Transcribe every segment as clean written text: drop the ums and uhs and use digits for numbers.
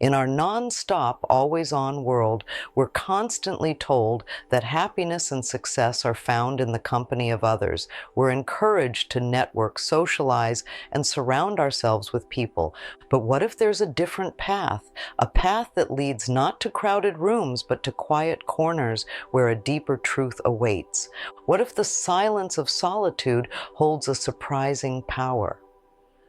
In our non-stop, always-on world, we're constantly told that happiness and success are found in the company of others. We're encouraged to network, socialize, and surround ourselves with people. But what if there's a different path? A path that leads not to crowded rooms, but to quiet corners where a deeper truth awaits? What if the silence of solitude holds a surprising power?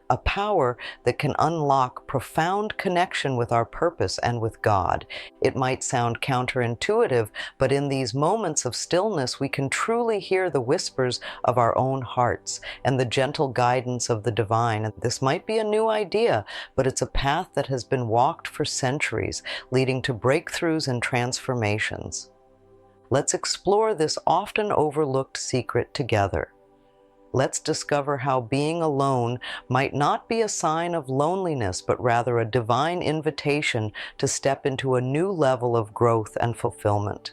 A power that can unlock profound connection with our purpose and with God. It might sound counterintuitive, but in these moments of stillness, we can truly hear the whispers of our own hearts and the gentle guidance of the divine. And this might be a new idea, but it's a path that has been walked for centuries, leading to breakthroughs and transformations. Let's explore this often overlooked secret together. Let's discover how being alone might not be a sign of loneliness, but rather a divine invitation to step into a new level of growth and fulfillment.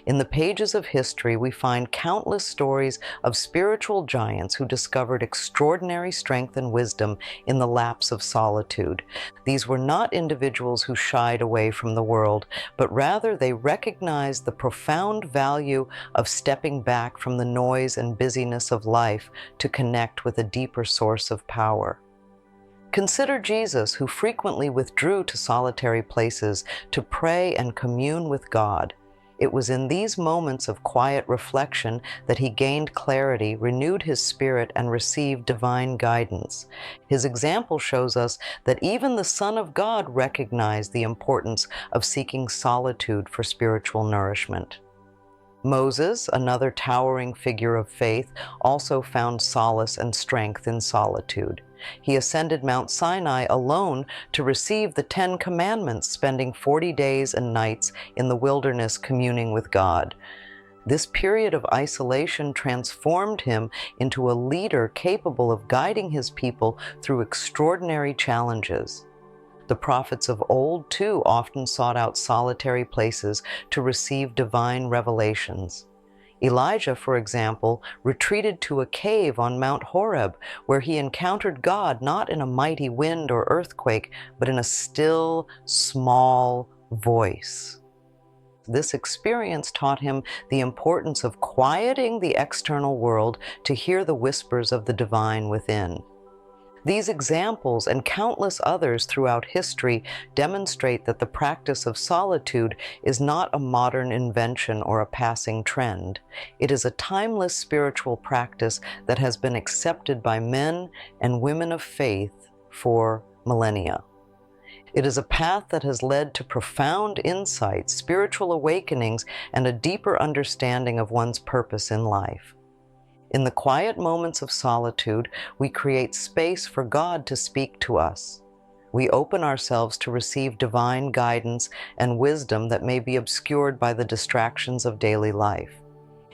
In the pages of history, we find countless stories of spiritual giants who discovered extraordinary strength and wisdom in the lapse of solitude. These were not individuals who shied away from the world, but rather they recognized the profound value of stepping back from the noise and busyness of life to connect with a deeper source of power. Consider Jesus, who frequently withdrew to solitary places to pray and commune with God. It was in these moments of quiet reflection that he gained clarity, renewed his spirit, and received divine guidance. His example shows us that even the Son of God recognized the importance of seeking solitude for spiritual nourishment. Moses, another towering figure of faith, also found solace and strength in solitude. He ascended Mount Sinai alone to receive the 10 Commandments, spending 40 days and nights in the wilderness communing with God. This period of isolation transformed him into a leader capable of guiding his people through extraordinary challenges. The prophets of old, too, often sought out solitary places to receive divine revelations. Elijah, for example, retreated to a cave on Mount Horeb, where he encountered God not in a mighty wind or earthquake, but in a still, small voice. This experience taught him the importance of quieting the external world to hear the whispers of the divine within. These examples and countless others throughout history demonstrate that the practice of solitude is not a modern invention or a passing trend. It is a timeless spiritual practice that has been accepted by men and women of faith for millennia. It is a path that has led to profound insights, spiritual awakenings, and a deeper understanding of one's purpose in life. In the quiet moments of solitude, we create space for God to speak to us. We open ourselves to receive divine guidance and wisdom that may be obscured by the distractions of daily life.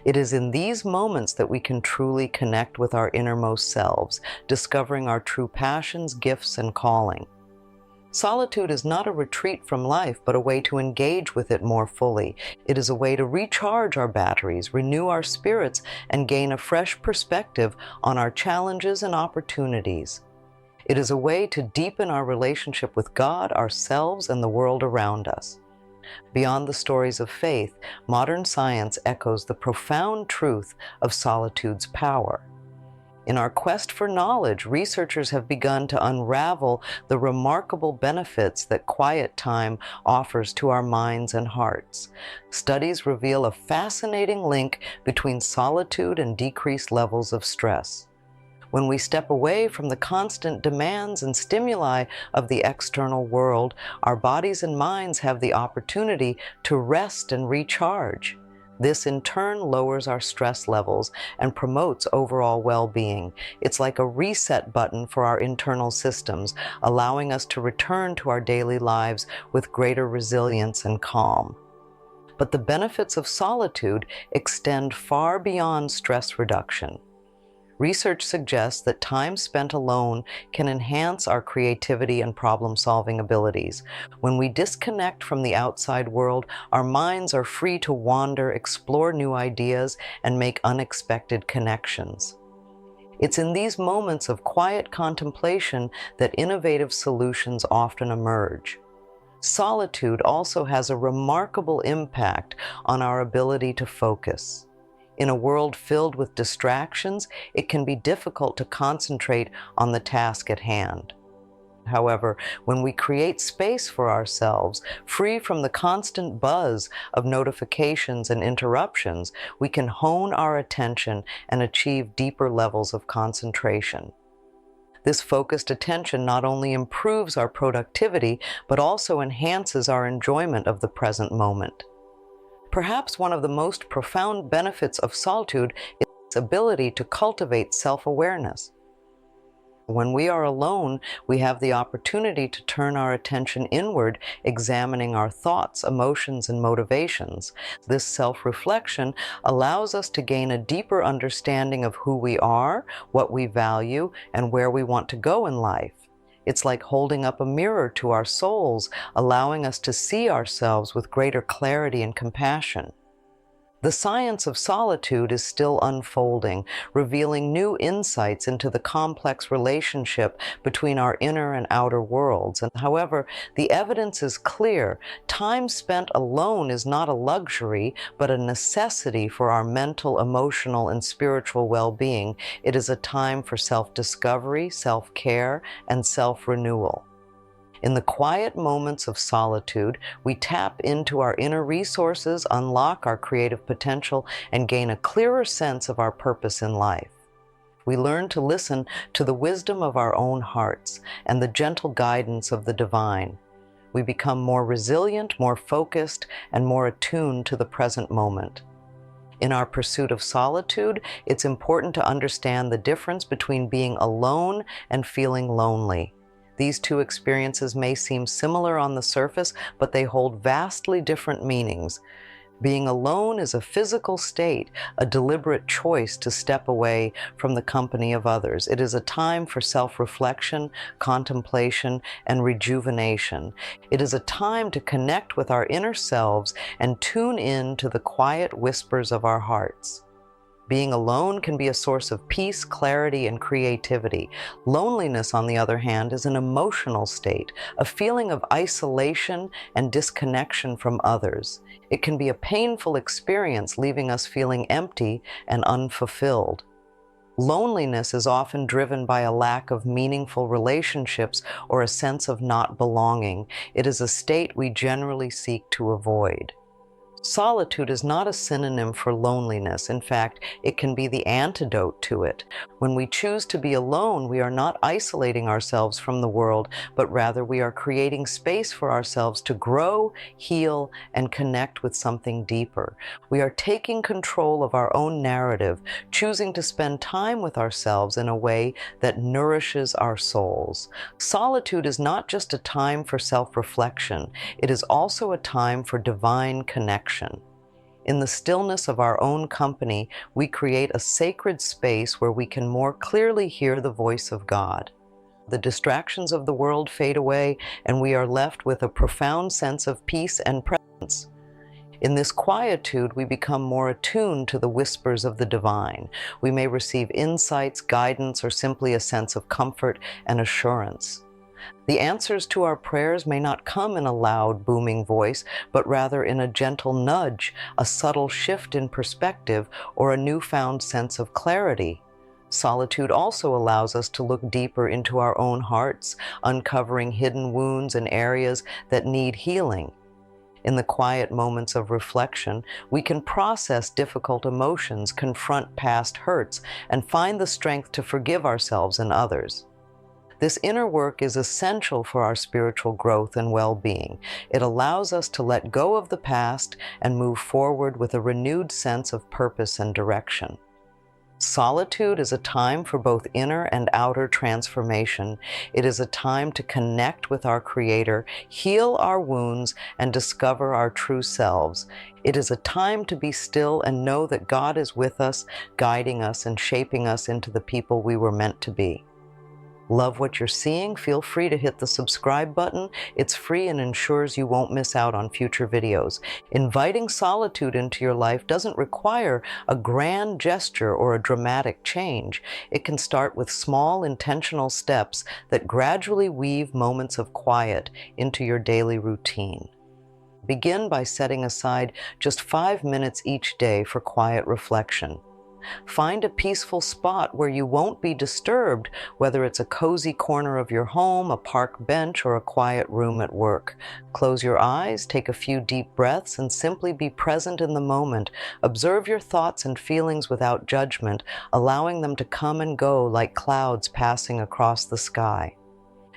It is in these moments that we can truly connect with our innermost selves, discovering our true passions, gifts, and calling. Solitude is not a retreat from life, but a way to engage with it more fully. It is a way to recharge our batteries, renew our spirits, and gain a fresh perspective on our challenges and opportunities. It is a way to deepen our relationship with God, ourselves, and the world around us. Beyond the stories of faith, modern science echoes the profound truth of solitude's power. In our quest for knowledge, researchers have begun to unravel the remarkable benefits that quiet time offers to our minds and hearts. Studies reveal a fascinating link between solitude and decreased levels of stress. When we step away from the constant demands and stimuli of the external world, our bodies and minds have the opportunity to rest and recharge. This in turn lowers our stress levels and promotes overall well-being. It's like a reset button for our internal systems, allowing us to return to our daily lives with greater resilience and calm. But the benefits of solitude extend far beyond stress reduction. Research suggests that time spent alone can enhance our creativity and problem-solving abilities. When we disconnect from the outside world, our minds are free to wander, explore new ideas, and make unexpected connections. It's in these moments of quiet contemplation that innovative solutions often emerge. Solitude also has a remarkable impact on our ability to focus. In a world filled with distractions, it can be difficult to concentrate on the task at hand. However, when we create space for ourselves, free from the constant buzz of notifications and interruptions, we can hone our attention and achieve deeper levels of concentration. This focused attention not only improves our productivity, but also enhances our enjoyment of the present moment. Perhaps one of the most profound benefits of solitude is its ability to cultivate self-awareness. When we are alone, we have the opportunity to turn our attention inward, examining our thoughts, emotions, and motivations. This self-reflection allows us to gain a deeper understanding of who we are, what we value, and where we want to go in life. It's like holding up a mirror to our souls, allowing us to see ourselves with greater clarity and compassion. The science of solitude is still unfolding, revealing new insights into the complex relationship between our inner and outer worlds. And however, the evidence is clear. Time spent alone is not a luxury, but a necessity for our mental, emotional, and spiritual well-being. It is a time for self-discovery, self-care, and self-renewal. In the quiet moments of solitude, we tap into our inner resources, unlock our creative potential, and gain a clearer sense of our purpose in life. We learn to listen to the wisdom of our own hearts and the gentle guidance of the divine. We become more resilient, more focused, and more attuned to the present moment. In our pursuit of solitude, it's important to understand the difference between being alone and feeling lonely. These two experiences may seem similar on the surface, but they hold vastly different meanings. Being alone is a physical state, a deliberate choice to step away from the company of others. It is a time for self-reflection, contemplation, and rejuvenation. It is a time to connect with our inner selves and tune in to the quiet whispers of our hearts. Being alone can be a source of peace, clarity, and creativity. Loneliness, on the other hand, is an emotional state, a feeling of isolation and disconnection from others. It can be a painful experience, leaving us feeling empty and unfulfilled. Loneliness is often driven by a lack of meaningful relationships or a sense of not belonging. It is a state we generally seek to avoid. Solitude is not a synonym for loneliness. In fact, it can be the antidote to it. When we choose to be alone, we are not isolating ourselves from the world, but rather we are creating space for ourselves to grow, heal, and connect with something deeper. We are taking control of our own narrative, choosing to spend time with ourselves in a way that nourishes our souls. Solitude is not just a time for self-reflection, it is also a time for divine connection. In the stillness of our own company, we create a sacred space where we can more clearly hear the voice of God. The distractions of the world fade away, and we are left with a profound sense of peace and presence. In this quietude, we become more attuned to the whispers of the divine. We may receive insights, guidance, or simply a sense of comfort and assurance. The answers to our prayers may not come in a loud, booming voice, but rather in a gentle nudge, a subtle shift in perspective, or a newfound sense of clarity. Solitude also allows us to look deeper into our own hearts, uncovering hidden wounds and areas that need healing. In the quiet moments of reflection, we can process difficult emotions, confront past hurts, and find the strength to forgive ourselves and others. This inner work is essential for our spiritual growth and well-being. It allows us to let go of the past and move forward with a renewed sense of purpose and direction. Solitude is a time for both inner and outer transformation. It is a time to connect with our Creator, heal our wounds, and discover our true selves. It is a time to be still and know that God is with us, guiding us and shaping us into the people we were meant to be. Love what you're seeing? Feel free to hit the subscribe button. It's free and ensures you won't miss out on future videos. Inviting solitude into your life doesn't require a grand gesture or a dramatic change. It can start with small, intentional steps that gradually weave moments of quiet into your daily routine. Begin by setting aside just 5 minutes each day for quiet reflection. Find a peaceful spot where you won't be disturbed, whether it's a cozy corner of your home, a park bench, or a quiet room at work. Close your eyes, take a few deep breaths, and simply be present in the moment. Observe your thoughts and feelings without judgment, allowing them to come and go like clouds passing across the sky.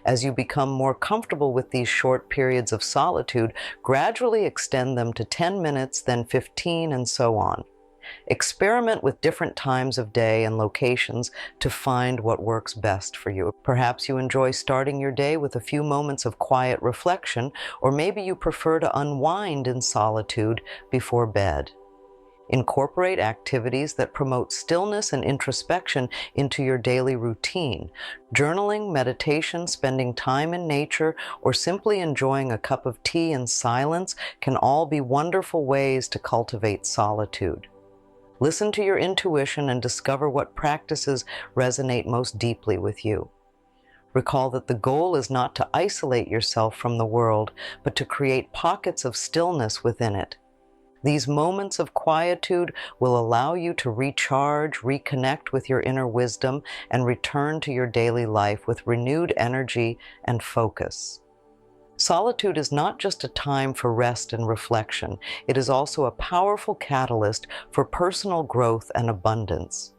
As you become more comfortable with these short periods of solitude, gradually extend them to 10 minutes, then 15, and so on. Experiment with different times of day and locations to find what works best for you. Perhaps you enjoy starting your day with a few moments of quiet reflection, or maybe you prefer to unwind in solitude before bed. Incorporate activities that promote stillness and introspection into your daily routine. Journaling, meditation, spending time in nature, or simply enjoying a cup of tea in silence can all be wonderful ways to cultivate solitude. Listen to your intuition and discover what practices resonate most deeply with you. Recall that the goal is not to isolate yourself from the world, but to create pockets of stillness within it. These moments of quietude will allow you to recharge, reconnect with your inner wisdom, and return to your daily life with renewed energy and focus. Solitude is not just a time for rest and reflection. It is also a powerful catalyst for personal growth and abundance.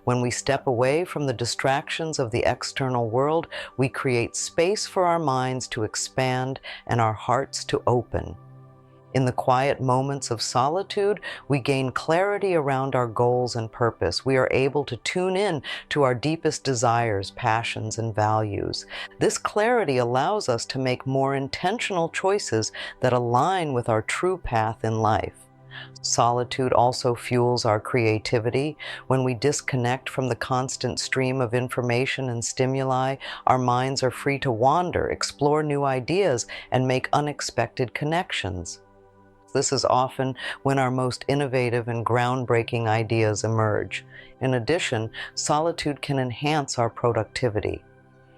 When we step away from the distractions of the external world, we create space for our minds to expand and our hearts to open. In the quiet moments of solitude, we gain clarity around our goals and purpose. We are able to tune in to our deepest desires, passions, and values. This clarity allows us to make more intentional choices that align with our true path in life. Solitude also fuels our creativity. When we disconnect from the constant stream of information and stimuli, our minds are free to wander, explore new ideas, and make unexpected connections. This is often when our most innovative and groundbreaking ideas emerge. In addition, solitude can enhance our productivity.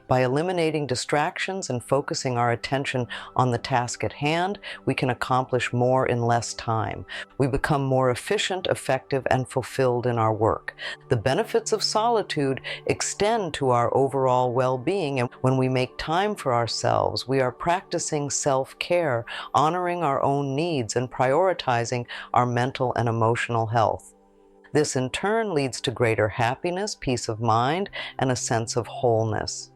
By eliminating distractions and focusing our attention on the task at hand, we can accomplish more in less time. We become more efficient, effective, and fulfilled in our work. The benefits of solitude extend to our overall well-being, and when we make time for ourselves, we are practicing self-care, honoring our own needs, and prioritizing our mental and emotional health. This in turn leads to greater happiness, peace of mind, and a sense of wholeness.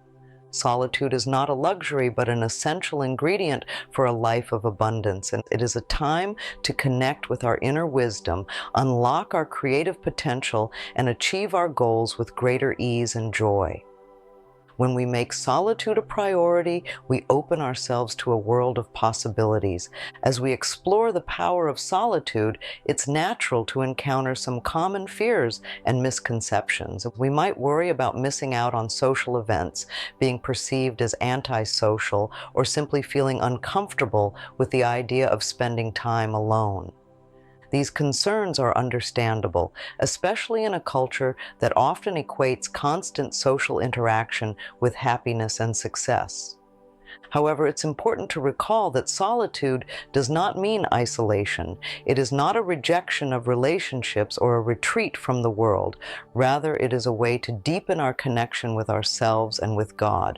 Solitude is not a luxury, but an essential ingredient for a life of abundance, and it is a time to connect with our inner wisdom, unlock our creative potential, and achieve our goals with greater ease and joy. When we make solitude a priority, we open ourselves to a world of possibilities. As we explore the power of solitude, it's natural to encounter some common fears and misconceptions. We might worry about missing out on social events, being perceived as antisocial, or simply feeling uncomfortable with the idea of spending time alone. These concerns are understandable, especially in a culture that often equates constant social interaction with happiness and success. However, it's important to recall that solitude does not mean isolation. It is not a rejection of relationships or a retreat from the world. Rather, it is a way to deepen our connection with ourselves and with God.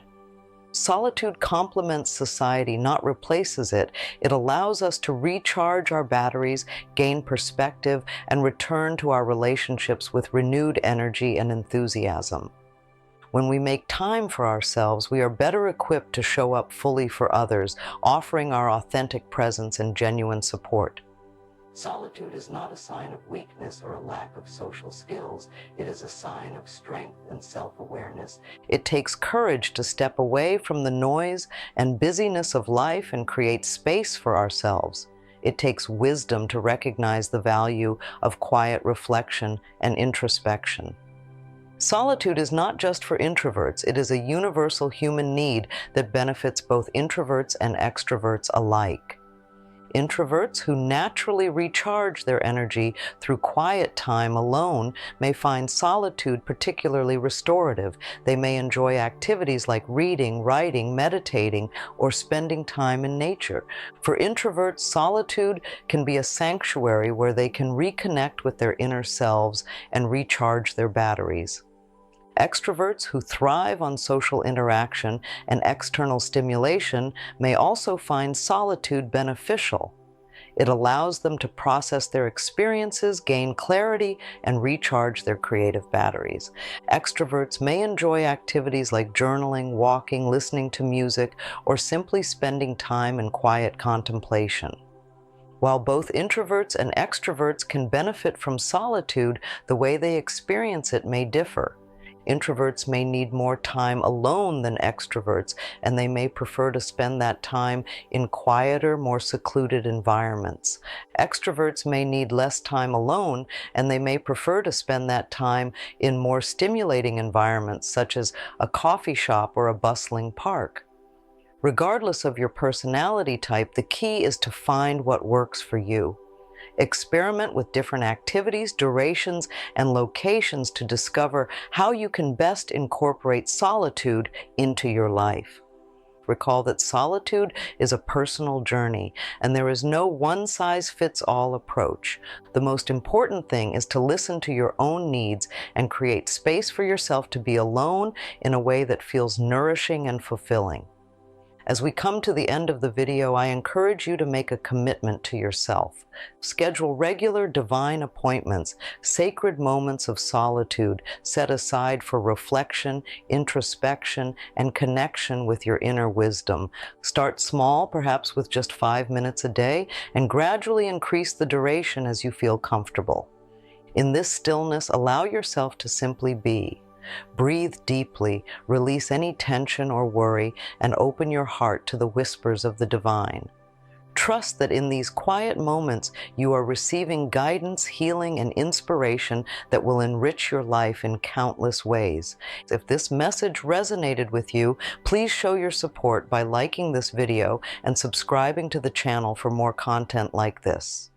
Solitude complements society, not replaces it. It allows us to recharge our batteries, gain perspective, and return to our relationships with renewed energy and enthusiasm. When we make time for ourselves, we are better equipped to show up fully for others, offering our authentic presence and genuine support. Solitude is not a sign of weakness or a lack of social skills. It is a sign of strength and self-awareness. It takes courage to step away from the noise and busyness of life and create space for ourselves. It takes wisdom to recognize the value of quiet reflection and introspection. Solitude is not just for introverts. It is a universal human need that benefits both introverts and extroverts alike. Introverts who naturally recharge their energy through quiet time alone may find solitude particularly restorative. They may enjoy activities like reading, writing, meditating, or spending time in nature. For introverts, solitude can be a sanctuary where they can reconnect with their inner selves and recharge their batteries. Extroverts who thrive on social interaction and external stimulation may also find solitude beneficial. It allows them to process their experiences, gain clarity, and recharge their creative batteries. Extroverts may enjoy activities like journaling, walking, listening to music, or simply spending time in quiet contemplation. While both introverts and extroverts can benefit from solitude, the way they experience it may differ. Introverts may need more time alone than extroverts, and they may prefer to spend that time in quieter, more secluded environments. Extroverts may need less time alone, and they may prefer to spend that time in more stimulating environments, such as a coffee shop or a bustling park. Regardless of your personality type, the key is to find what works for you. Experiment with different activities, durations, and locations to discover how you can best incorporate solitude into your life. Recall that solitude is a personal journey, and there is no one-size-fits-all approach. The most important thing is to listen to your own needs and create space for yourself to be alone in a way that feels nourishing and fulfilling. As we come to the end of the video, I encourage you to make a commitment to yourself. Schedule regular divine appointments, sacred moments of solitude set aside for reflection, introspection, and connection with your inner wisdom. Start small, perhaps with just 5 minutes a day, and gradually increase the duration as you feel comfortable. In this stillness, allow yourself to simply be. Breathe deeply, release any tension or worry, and open your heart to the whispers of the divine. Trust that in these quiet moments you are receiving guidance, healing, and inspiration that will enrich your life in countless ways. If this message resonated with you, please show your support by liking this video and subscribing to the channel for more content like this.